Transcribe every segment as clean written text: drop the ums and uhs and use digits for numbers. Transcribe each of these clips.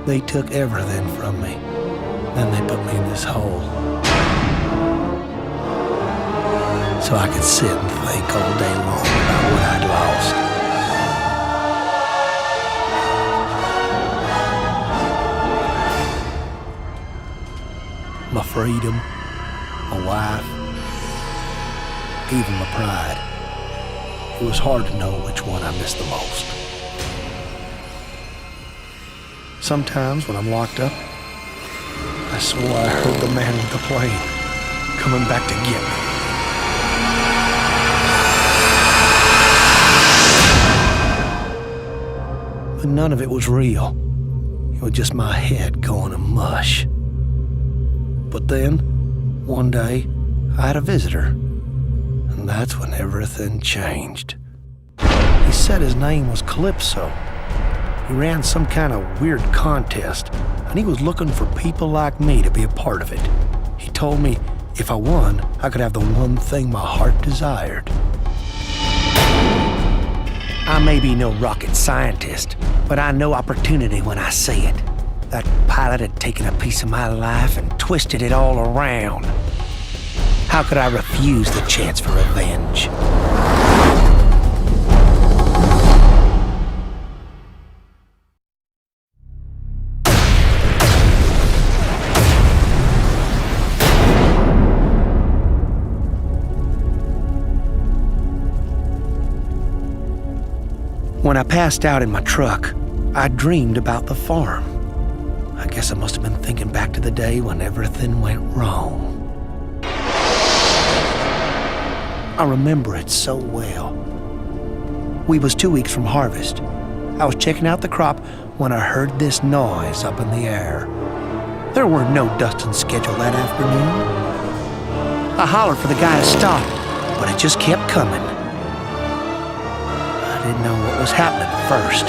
They took everything from me. Then they put me in this hole. So I could sit and think all day long about what I'd lost. My freedom, my wife, even my pride. It was hard to know which one I missed the most. Sometimes when I'm locked up, I swore I heard the man with the plane coming back to get me. But none of it was real. It was just my head going to mush. But then, one day, I had a visitor, and that's when everything changed. He said his name was Calypso. He ran some kind of weird contest, and he was looking for people like me to be a part of it. He told me if I won, I could have the one thing my heart desired. I may be no rocket scientist, but I know opportunity when I see it. That pilot had taken a piece of my life and twisted it all around. How could I refuse the chance for revenge? When I passed out in my truck, I dreamed about the farm. I guess I must have been thinking back to the day when everything went wrong. I remember it so well. We was 2 weeks from harvest. I was checking out the crop when I heard this noise up in the air. There were no dusting scheduled that afternoon. I hollered for the guy to stop, but it just kept coming. I didn't know what was happening at first.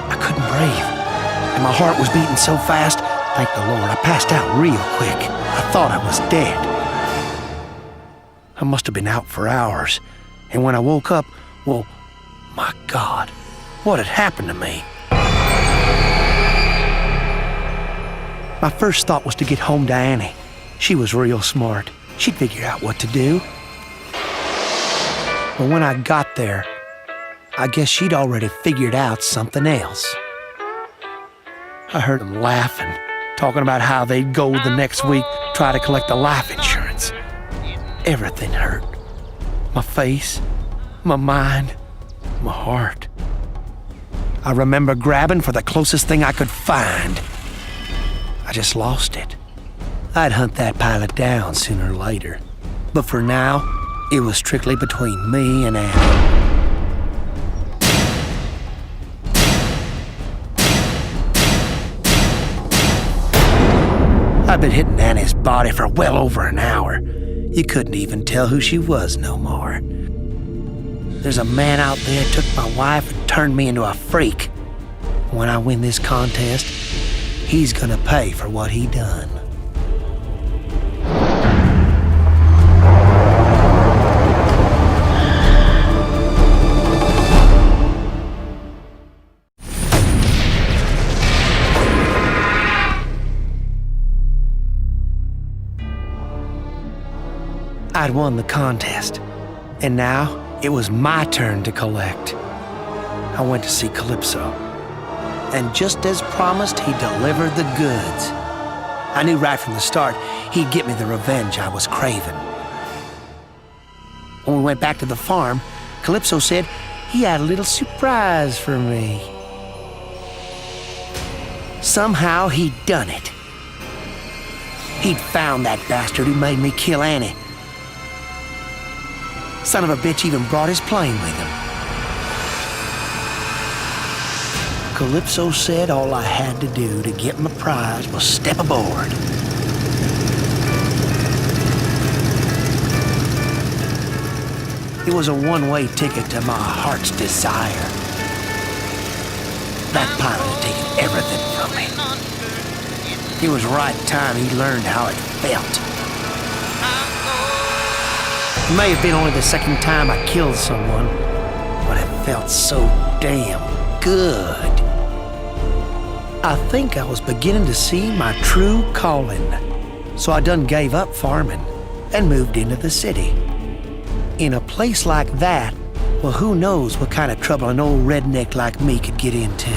I couldn't breathe. And my heart was beating so fast, thank the Lord, I passed out real quick. I thought I was dead. I must have been out for hours. And when I woke up, well, my God, what had happened to me? My first thought was to get home to Annie. She was real smart. She'd figure out what to do. But when I got there, I guess she'd already figured out something else. I heard them laughing, talking about how they'd go the next week, try to collect the life insurance. Everything hurt. My face, my mind, my heart. I remember grabbing for the closest thing I could find. I just lost it. I'd hunt that pilot down sooner or later. But for now, it was strictly between me and Annie. I'd been hitting Annie's body for well over an hour. You couldn't even tell who she was no more. There's a man out there took my wife and turned me into a freak. When I win this contest, he's gonna pay for what he done. I'd won the contest, and now it was my turn to collect. I went to see Calypso, and just as promised, he delivered the goods. I knew right from the start he'd get me the revenge I was craving. When we went back to the farm, Calypso said he had a little surprise for me. Somehow he'd done it. He'd found that bastard who made me kill Annie. Son of a bitch even brought his plane with him. Calypso said all I had to do to get my prize was step aboard. It was a one-way ticket to my heart's desire. That pilot had taken everything from me. It was right time he learned how it felt. It may have been only the second time I killed someone, but it felt so damn good. I think I was beginning to see my true calling. So I done gave up farming and moved into the city. In a place like that, well, who knows what kind of trouble an old redneck like me could get into.